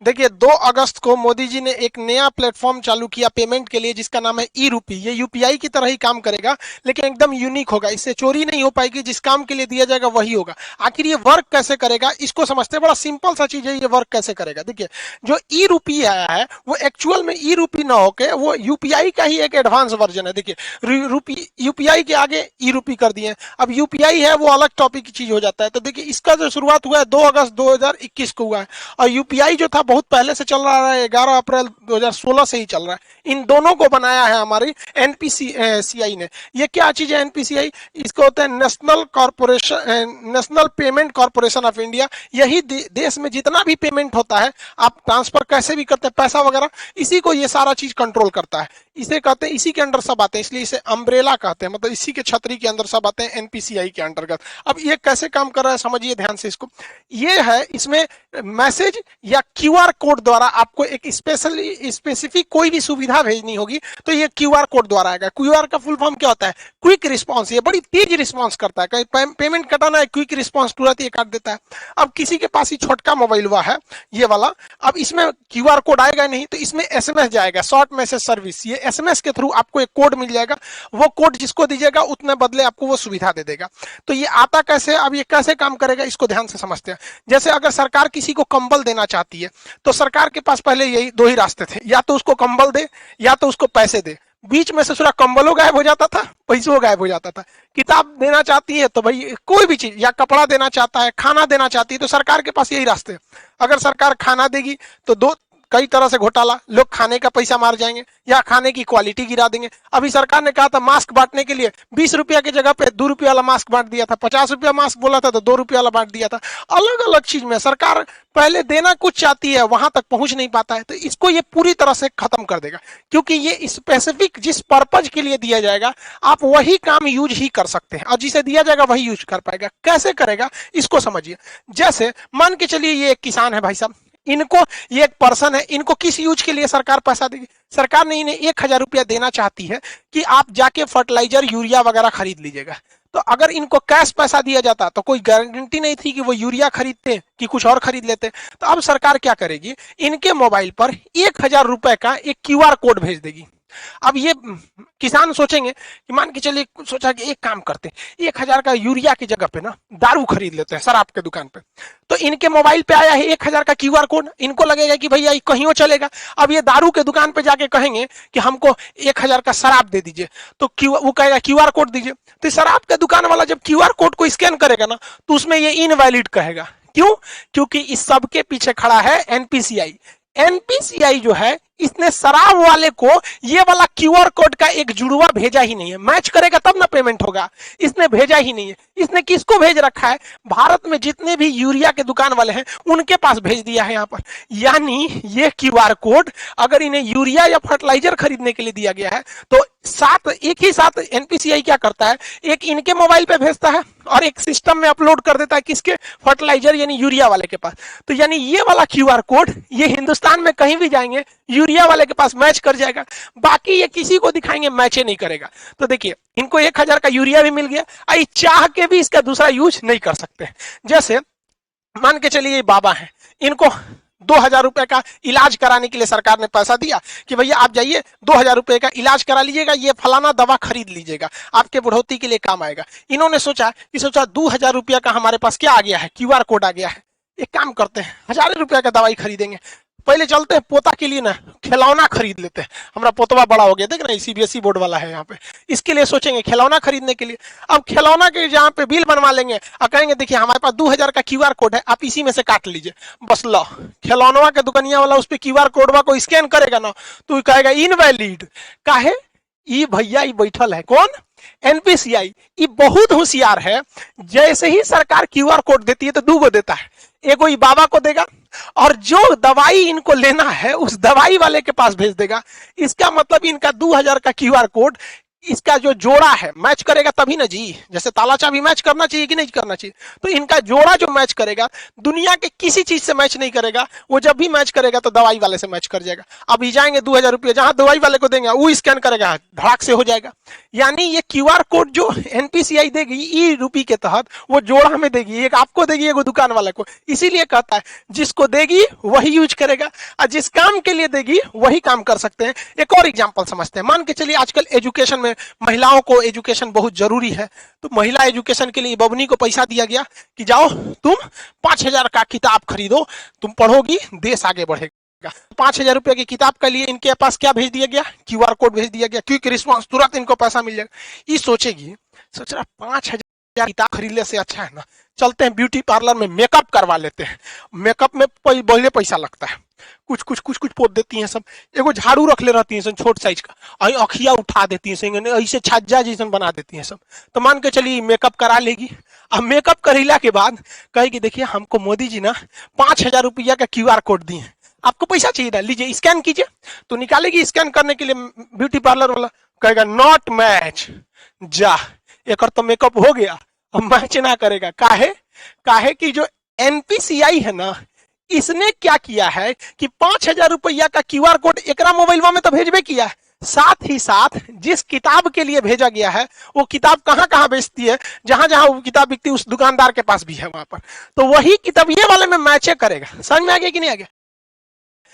देखिए 2 अगस्त को मोदी जी ने एक नया प्लेटफॉर्म चालू किया पेमेंट के लिए जिसका नाम है ई रूपी। ये यूपीआई की तरह ही काम करेगा लेकिन एकदम यूनिक होगा, इससे चोरी नहीं हो पाएगी, जिस काम के लिए दिया जाएगा वही होगा। आखिर ये वर्क कैसे करेगा इसको समझते हैं, बड़ा सिंपल सा चीज है ये वर्क कैसे करेगा। देखिए जो ई रूपी आया है वो एक्चुअल में ई रूपी ना होके वो यूपीआई का ही एक एडवांस वर्जन है। देखिए रूपी यूपीआई के आगे ई रूपी कर दिए, अब यूपीआई है वो अलग टॉपिक की चीज हो जाता है। तो देखिए इसका जो शुरुआत हुआ है 2 अगस्त 2021 को हुआ है और यूपीआई जो था बहुत पहले से चल रहा है, 11 अप्रैल 2016 से ही चल रहा है। इन दोनों को बनाया है हमारी एनपीसीआई ने। ये क्या चीज है एनपीसीआई? इसको होता है national corporation, national payment corporation of India. यही देश में जितना भी पेमेंट होता है, आप ट्रांसफर कैसे भी करते हैं पैसा वगैरह, इसी को ये सारा चीज कंट्रोल करता है। इसे कहते हैं, इसी के अंडर सब आते हैं, इसलिए इसे अम्ब्रेला कहते हैं, मतलब इसी के छतरी के अंदर सब आते हैं एनपीसीआई के अंतर्गत। अब ये कैसे काम कर रहा है समझिए ध्यान से इसको। ये है, इसमें मैसेज या क्यूआर कोड द्वारा आपको एक स्पेसिफिक कोई भी सुविधा भेजनी होगी तो ये क्यूआर कोड द्वारा आएगा। क्यूआर का फुल फॉर्म क्या होता है? Quick response. ये बड़ी तेज रिस्पांस करता है, कहीं पेमेंट कटाना है क्विक रिस्पांस तुरंत ये काट देता है। अब किसी के पास ही छोटका मोबाइल हुआ है ये वाला, अब इसमें क्यूआर कोड आएगा नहीं तो इसमें एसएमएस जाएगा, शॉर्ट मैसेज सर्विस। ये एसएमएस के थ्रू आपको एक कोड मिल जाएगा, वो कोड जिसको दीजिएगा उतने बदले आपको वो सुविधा दे देगा। तो ये आता कैसे, अब ये कैसे काम करेगा इसको ध्यान से समझते हैं। जैसे अगर सरकार किसी को कंबल देना चाहती है तो सरकार के पास पहले यही 2 ही रास्ते थे, या तो उसको कंबल दे या तो उसको पैसे दे। बीच में से पूरा कंबलों गायब हो जाता था, पैसों गायब हो जाता था। किताब देना चाहती है तो भाई कोई भी चीज, या कपड़ा देना चाहता है, खाना देना चाहती है, तो सरकार के पास यही रास्ते। अगर सरकार खाना देगी तो कई तरह से घोटाला, लोग खाने का पैसा मार जाएंगे या खाने की क्वालिटी गिरा देंगे। अभी सरकार ने कहा था मास्क बांटने के लिए 20 रुपया की जगह पे 2 रुपया वाला मास्क बांट दिया था, 50 रुपया मास्क बोला था तो 2 रुपया वाला बांट दिया था। अलग अलग चीज में सरकार पहले देना कुछ चाहती है, वहां तक पहुंच नहीं पाता है, तो इसको ये पूरी तरह से खत्म कर देगा। क्योंकि ये स्पेसिफिक जिस पर्पज के लिए दिया जाएगा आप वही काम यूज ही कर सकते हैं और जिसे दिया जाएगा वही यूज कर पाएगा। कैसे करेगा इसको समझिए। जैसे मान के चलिए ये एक किसान है भाई साहब, इनको, ये एक पर्सन है, इनको किस यूज के लिए सरकार पैसा देगी? सरकार ने इन्हें 1000 रुपया देना चाहती है कि आप जाके फर्टिलाइजर यूरिया वगैरह खरीद लीजिएगा। तो अगर इनको कैश पैसा दिया जाता तो कोई गारंटी नहीं थी कि वो यूरिया खरीदते कि कुछ और खरीद लेते। तो अब सरकार क्या करेगी, इनके मोबाइल पर 1000 रुपए का एक क्यूआर कोड भेज देगी। अब ये किसान सोचेंगे कि मान के चलिए सोचा कि एक काम करते हैं 1000 का यूरिया की जगह पे ना दारू खरीद लेते हैं शराब के दुकान पे। तो इनके मोबाइल पे आया है 1000 का क्यूआर कोड, इनको लगेगा कि भैया कहीं चलेगा। अब ये दारू के दुकान पे जाके कहेंगे कि हमको 1000 का शराब दे दीजिए, तो वो कहेगा क्यूआर कोड दीजिए। तो शराब के दुकान वाला जब क्यूआर कोड को स्कैन करेगा ना तो उसमें ये इनवैलिड कहेगा। क्यों? क्योंकि इस सब के पीछे खड़ा है एनपीसीआई। एनपीसीआई जो है इसने शराब वाले को ये वाला क्यूआर कोड का एक जुड़वा भेजा ही नहीं है। मैच करेगा तब ना पेमेंट होगा, इसने भेजा ही नहीं है। इसने किसको भेज रखा है? भारत में जितने भी यूरिया के दुकान वाले हैं उनके पास भेज दिया है यहाँ पर। यानी ये क्यूआर कोड अगर इन्हें यूरिया या फर्टिलाइजर खरीदने के लिए दिया गया है तो एक ही साथ एनपीसीआई क्या करता है, एक इनके मोबाइल पे भेजता है और एक सिस्टम में अपलोड कर देता है किसके? फर्टिलाइजर यानी यूरिया वाले के पास। तो यानी ये वाला क्यूआर कोड ये हिंदुस्तान में कहीं भी जाएंगे यूरिया वाले के पास मैच कर जाएगा, बाकी ये किसी को दिखाएंगे मैच नहीं करेगा। तो देखिए इनको 1000 का यूरिया भी मिल गया, आई चाह के भी इसका दूसरा यूज नहीं कर सकते। जैसे मान के चलिए ये बाबा है, इनको 2000 रुपए का इलाज कराने के लिए सरकार ने पैसा दिया कि भैया आप जाइए 2000 रुपए का इलाज करा लीजिएगा, ये फलाना दवा खरीद लीजिएगा, आपके बढ़ोतरी के लिए काम आएगा। इन्होंने सोचा 2000 रुपया का हमारे पास क्या आ गया है? क्यूआर कोड आ गया है। एक काम करते हैं 1000 रुपया का दवाई खरीदेंगे, पहले चलते हैं पोता के लिए ना खिलौना खरीद लेते हैं, हमारा पोतवा बड़ा हो गया, देख ना सीबीएसई बोर्ड वाला है यहाँ पे, इसके लिए सोचेंगे खिलौना खरीदने के लिए। अब खिलौना के जहाँ पे बिल बनवा लेंगे और कहेंगे देखिए हमारे पास 2000 का क्यूआर कोड है, आप इसी में से काट लीजिए, बस लो। खिलौनवा के दुकानिया वाला उस पर क्यूआर कोडवा को स्कैन करेगा ना तो कहेगा इनवैलिड। काहे? ये भैया ये बैठल है कौन? एनपीसीआई। ये बहुत होशियार है, जैसे ही सरकार क्यूआर कोड देती है तो 2 गो देता है, एगो ये बाबा को देगा और जो दवाई इनको लेना है उस दवाई वाले के पास भेज देगा। इसका मतलब इनका 2000 का क्यूआर कोड इसका जो जोड़ा है मैच करेगा तभी ना जी, जैसे ताला चाबी मैच करना चाहिए कि नहीं करना चाहिए, तो इनका जोड़ा जो मैच करेगा दुनिया के किसी चीज से मैच नहीं करेगा। वो जब भी मैच करेगा तो दवाई वाले से मैच कर जाएगा। अभी जाएंगे 2000 रुपये जहां दवाई वाले को देंगे वो स्कैन करेगा, धड़ाक से हो जाएगा। यानी ये क्यूआर कोड जो एनपीसीआई देगी ई रूपी के तहत, वो जोड़ा में देगी, एक आपको देगी एक दुकान वाले को। इसीलिए कहता है जिसको देगी वही यूज करेगा, और जिस काम के लिए देगी वही काम कर सकते हैं। एक और एग्जांपल समझते हैं। मान के चलिए आजकल एजुकेशन में महिलाओं को एजुकेशन बहुत जरूरी है, तो महिला एजुकेशन के लिए बबनी को पैसा दिया गया कि जाओ तुम 5000 का किताब खरीदो, तुम पढ़ोगी देश आगे बढ़ेगा। 5000 रुपए की किताब के लिए इनके पास क्या भेज दिया गया, क्यूआर कोड भेज दिया गया, क्विक रिस्पॉन्स, तुरंत इनको पैसा मिल जाएगा। ये सोचेगी, सोच रहा 5000 किताब खरीदने से अच्छा है ना चलते हैं ब्यूटी पार्लर में मेकअप करवा लेते हैं। मेकअप में पहले पैसा लगता है, कुछ कुछ कुछ कुछ पोत देती हैं सब, एगो झाड़ू रख ले रहती हैं छोट साइज का, अखिया उठा देती हैं, ऐसे छज्जा जैसन बना देती हैं सब। तो मान के चलिए मेकअप करा लेगी। अब मेकअप करेला के बाद कहेगी देखिए हमको मोदी जी ना 5000 रुपया का क्यूआर कोड दिए, आपको पैसा चाहिए था, लीजिए स्कैन कीजिए। तो निकालेगी स्कैन करने के लिए, ब्यूटी पार्लर वाला कहेगा नॉट मैच, जा एक तो मेकअप हो गया, अब मैच ना करेगा। काहे कि जो एनपीसीआई है ना, इसने क्या किया है कि 5000 रुपया का क्यूआर कोड एकरा मोबाइलवा में तो भेजबे किया है, साथ ही साथ जिस किताब के लिए भेजा गया है वो किताब कहां कहां बेचती है, जहां जहां वो किताब बिकती है उस दुकानदार के पास भी है वहां पर, तो वही किताब ये वाले में मैच करेगा। समझ में आ गया कि नहीं आ गया?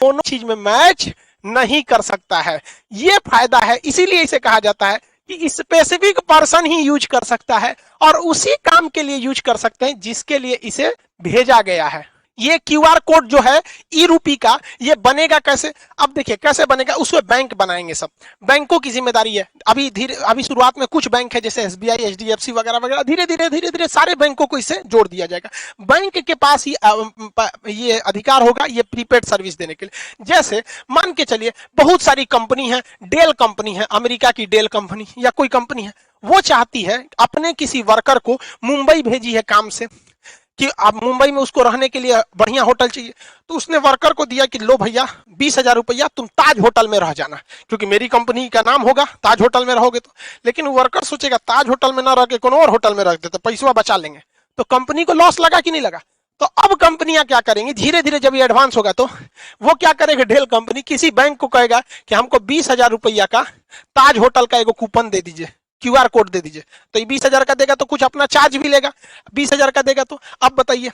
दोनों चीज में मैच नहीं कर सकता है, ये फायदा है। इसीलिए इसे कहा जाता है कि स्पेसिफिक पर्सन ही यूज कर सकता है और उसी काम के लिए यूज कर सकते हैं जिसके लिए इसे भेजा गया है। ये क्यूआर कोड जो है ई रूपी का, ये बनेगा कैसे? अब देखिए कैसे बनेगा, उसमें बैंक बनाएंगे, सब बैंकों की जिम्मेदारी है। अभी शुरुआत में कुछ बैंक है जैसे एसबीआई, एचडीएफसी वगैरह वगैरह, धीरे धीरे सारे बैंकों को इससे जोड़ दिया जाएगा। बैंक के पास ही ये अधिकार होगा ये प्रीपेड सर्विस देने के लिए। जैसे मान के चलिए बहुत सारी कंपनी है, डेल कंपनी है, अमेरिका की डेल कंपनी या कोई कंपनी है, वो चाहती है अपने किसी वर्कर को मुंबई भेजी है काम से कि अब मुंबई में उसको रहने के लिए बढ़िया होटल चाहिए, तो उसने वर्कर को दिया कि लो भैया 20,000 रुपया तुम ताज होटल में रह जाना, क्योंकि मेरी कंपनी का नाम होगा, ताज होटल में रहोगे तो। लेकिन वर्कर सोचेगा ताज होटल में ना रह के कोनो और होटल में रख देते, पैसा बचा लेंगे, तो कंपनी को लॉस लगा कि नहीं लगा? तो अब कंपनियां क्या करेंगी, धीरे धीरे जब ये एडवांस होगा तो वो क्या करेगा, डेल कंपनी किसी बैंक को कहेगा कि हमको 20,000 रुपया का ताज होटल का एगो कूपन दे दीजिए, क्यूआर कोड दे दीजिए। तो ये 20,000 का देगा तो कुछ अपना चार्ज भी लेगा, 20,000 का देगा तो। अब बताइए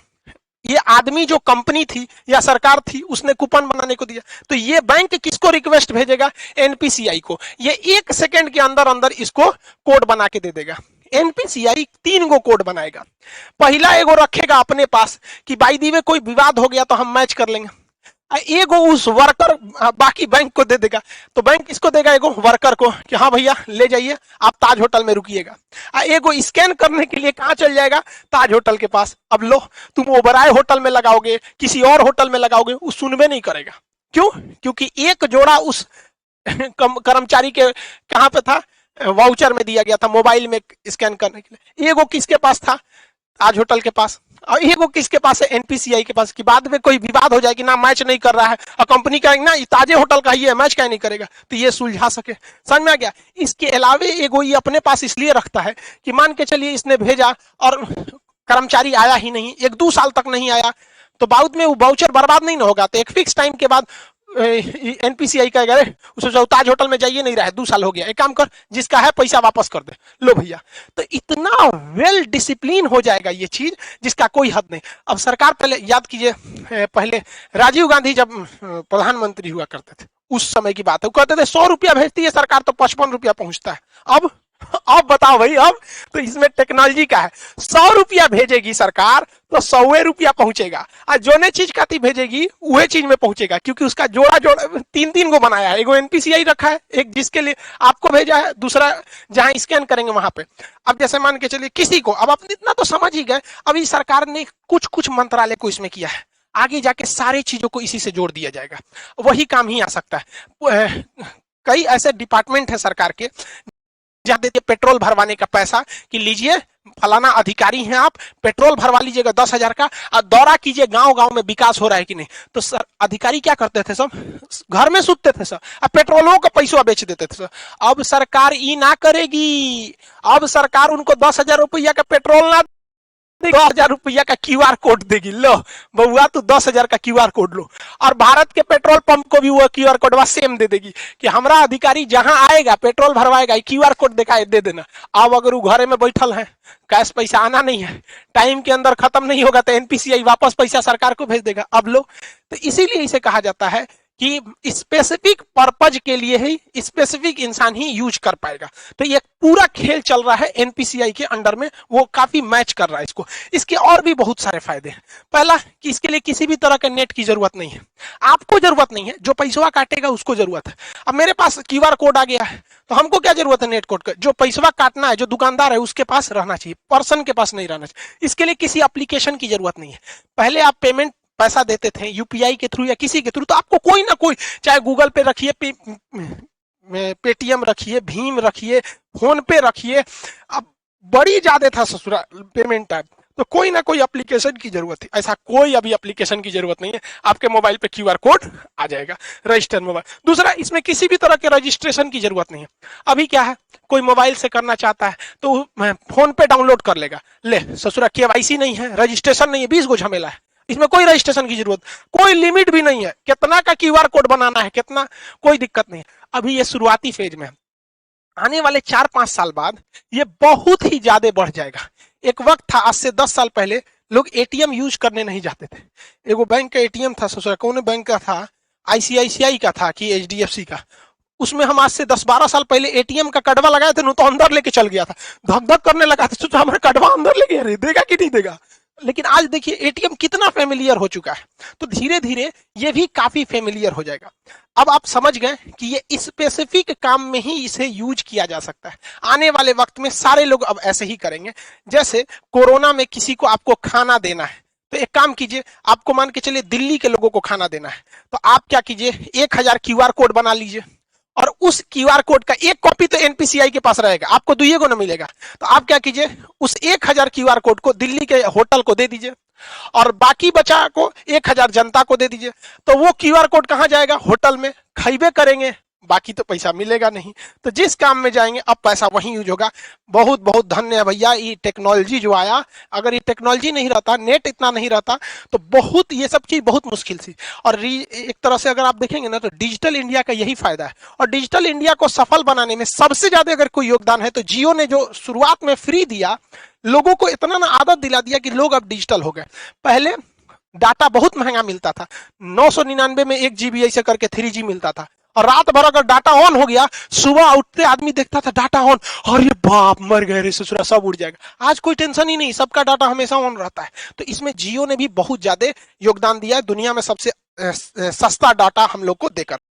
ये आदमी जो कंपनी थी या सरकार थी उसने कूपन बनाने को दिया, तो ये बैंक किसको रिक्वेस्ट भेजेगा, एनपीसीआई को। ये 1 सेकंड के अंदर अंदर इसको कोड बना के दे देगा। एनपीसीआई 3 गो कोड बनाएगा। पहला एगो रखेगा अपने पास कि बाई दी में कोई विवाद हो गया तो हम मैच कर लेंगे, एगो उस वर्कर बाकी बैंक को दे देगा। तो बैंक इसको देगा एगो वर्कर को कि हाँ भैया ले जाइए आप ताज होटल में रुकिएगा। एगो स्कैन करने के लिए कहाँ चल जाएगा, ताज होटल के पास। अब लो तुम ओबराय होटल में लगाओगे, किसी और होटल में लगाओगे, वो सुनबे नहीं करेगा। क्यों? क्योंकि एक जोड़ा उस कर्मचारी के कहाँ पे था, वाउचर में दिया गया था मोबाइल में स्कैन करने के लिए। एगो किसके पास था, ताज होटल के पास, और एगो किसके पास है, एनपीसीआई के पास। कि बाद में कोई विवाद हो जाए कि ना मैच नहीं कर रहा है और कंपनी कहेगी ना ताजे होटल का ही है, मैच क्या नहीं करेगा, तो ये सुलझा सके। समझ में आ गया? इसके अलावे एगो ये अपने पास इसलिए रखता है कि मान के चलिए इसने भेजा और कर्मचारी आया ही नहीं, 1-2 साल तक नहीं आया, तो बाद में वो वाउचर बर्बाद नहीं ना होगा। तो एक फिक्स टाइम के बाद एनपीसीआई कहेगा उसे ताज होटल में जाइए, नहीं रहा है 2 साल हो गया, एक काम कर जिसका है पैसा वापस कर दे, लो भैया। तो इतना वेल डिसिप्लिन हो जाएगा ये चीज जिसका कोई हद नहीं। अब सरकार पहले याद कीजिए, पहले राजीव गांधी जब प्रधानमंत्री हुआ करते थे उस समय की बात है, वो कहते थे 100 रुपया भेजती है सरकार तो 55 रुपया पहुंचता है। अब बताओ भाई, अब तो इसमें टेक्नोलॉजी का है, 100 रुपया भेजेगी सरकार तो 100 रुपया पहुंचेगा, और जो ने चीज खाती भेजेगी वही चीज में पहुंचेगा, क्योंकि उसका जोड़ा 3 गो बनाया है। एगो एनपीसीआई रखा है, एक जिसके लिए आपको भेजा है, दूसरा जहां स्कैन करेंगे वहां पे। अब जैसे मान के चलिए किसी को, अब आप इतना तो समझ ही गए, अभी सरकार ने कुछ मंत्रालय को इसमें किया है, आगे जाके सारी चीजों को इसी से जोड़ दिया जाएगा, वही काम ही आ सकता है। कई ऐसे डिपार्टमेंट है सरकार के जहां देते पेट्रोल भरवाने का पैसा कि लीजिए फलाना अधिकारी हैं आप, पेट्रोल भरवा लीजिएगा 10,000 का और दौरा कीजिए गांव गांव में विकास हो रहा है कि नहीं। तो सर अधिकारी क्या करते थे, सब घर में सुतते थे सर, अब पेट्रोलों का पैसा बेच देते थे सर। अब सरकार ई ना करेगी, अब सरकार उनको 10,000 रुपया का पेट्रोल ना 10,000 रुपया का क्यूआर कोड देगी, लो बउआ तू 10,000 का क्यूआर कोड लो। और भारत के पेट्रोल पंप को भी वो क्यूआर कोड सेम दे देगी कि हमारा अधिकारी जहां आएगा पेट्रोल भरवाएगा क्यूआर कोड दिखाए दे देना। अब अगर वो घरे में बैठल है, कैश पैसा आना नहीं है, टाइम के अंदर खत्म नहीं होगा तो एनपीसीआई वापस पैसा सरकार को भेज देगा। अब लो, तो इसीलिए इसे कहा जाता है कि स्पेसिफिक पर्पज के लिए ही स्पेसिफिक इंसान ही यूज कर पाएगा। तो ये पूरा खेल चल रहा है एनपीसीआई के अंडर में, वो काफी मैच कर रहा है इसको। इसके और भी बहुत सारे फायदे हैं। पहला कि इसके लिए किसी भी तरह के नेट की जरूरत नहीं है, आपको जरूरत नहीं है, जो पैसा काटेगा उसको जरूरत है। अब मेरे पास क्यूआर कोड आ गया है तो हमको क्या जरूरत है नेट कोड का, जो पैसा काटना है जो दुकानदार है उसके पास रहना चाहिए, पर्सन के पास नहीं रहना चाहिए। इसके लिए किसी एप्लीकेशन की जरूरत नहीं है। पहले आप पेमेंट पैसा देते थे यूपीआई के थ्रू या किसी के थ्रू, तो आपको कोई ना कोई, चाहे गूगल पे रखिए, पेटीएम रखिए, भीम रखिए, फोन पे रखिए, अब बड़ी ज्यादा था ससुरा पेमेंट टाइप, तो कोई ना कोई एप्लीकेशन की जरूरत है। ऐसा कोई अभी एप्लीकेशन की जरूरत नहीं है, आपके मोबाइल पे क्यूआर कोड आ जाएगा, रजिस्टर मोबाइल। दूसरा, इसमें किसी भी तरह के रजिस्ट्रेशन की जरूरत नहीं है। अभी क्या है, कोई मोबाइल से करना चाहता है तो फोन पे डाउनलोड कर लेगा, ले ससुरा केवाईसी नहीं है, रजिस्ट्रेशन नहीं है, 20 गो झमेला है, इसमें कोई रजिस्ट्रेशन की जरूरत, कोई लिमिट भी नहीं है, कितना का क्यूआर कोड बनाना है कितना, कोई दिक्कत नहीं है। अभी ये शुरुआती फेज में, आने वाले 4-5 साल बाद ये बहुत ही ज्यादा बढ़ जाएगा। एक वक्त था, आज से 10 साल पहले लोग एटीएम यूज करने नहीं जाते थे। एगो बैंक का एटीएम था ससुरा, कौन बैंक का था, आईसीआईसीआई का था कि एचडीएफसी का, उसमें हम आज से 10-12 साल पहले एटीएम का कड़वा लगाए थे, तो अंदर लेके चल गया था, धक धक करने लगा था, सोचा हमारा कड़वा अंदर ले गया, देगा कि नहीं देगा। लेकिन आज देखिए एटीएम कितना फेमिलियर हो चुका है, तो धीरे धीरे ये भी काफी फेमिलियर हो जाएगा। अब आप समझ गए कि ये स्पेसिफिक काम में ही इसे यूज किया जा सकता है। आने वाले वक्त में सारे लोग अब ऐसे ही करेंगे। जैसे कोरोना में किसी को आपको खाना देना है, तो एक काम कीजिए, आपको मान के चलिए दिल्ली के लोगों को खाना देना है, तो आप क्या कीजिए, 1000 क्यूआर कोड बना लीजिए, और उस क्यूआर कोड का एक कॉपी तो एनपीसीआई के पास रहेगा, आपको दुइये को ना मिलेगा। तो आप क्या कीजिए, उस 1000 क्यूआर कोड को दिल्ली के होटल को दे दीजिए और बाकी बचा को 1000 जनता को दे दीजिए। तो वो क्यूआर कोड कहां जाएगा, होटल में, खाइबे करेंगे, बाकी तो पैसा मिलेगा नहीं। तो जिस काम में जाएंगे अब पैसा वहीं यूज होगा। बहुत बहुत धन्य है भैया ये टेक्नोलॉजी जो आया, अगर ये टेक्नोलॉजी नहीं रहता, नेट इतना नहीं रहता, तो बहुत ये सब चीज बहुत मुश्किल थी। और एक तरह से अगर आप देखेंगे ना, तो डिजिटल इंडिया का यही फायदा है। और डिजिटल इंडिया को सफल बनाने में सबसे ज्यादा अगर कोई योगदान है तो जियो ने, जो शुरुआत में फ्री दिया, लोगों को इतना ना आदत दिला दिया कि लोग अब डिजिटल हो गए। पहले डाटा बहुत महंगा मिलता था, 999 में 1 GB ऐसे करके 3G मिलता था, और रात भर अगर डाटा ऑन हो गया, सुबह उठते आदमी देखता था डाटा ऑन, और ये बाप मर गए रे ससुरा, सब उड़ जाएगा। आज कोई टेंशन ही नहीं, सबका डाटा हमेशा ऑन रहता है। तो इसमें जियो ने भी बहुत ज्यादा योगदान दिया है, दुनिया में सबसे सस्ता डाटा हम लोग को देकर।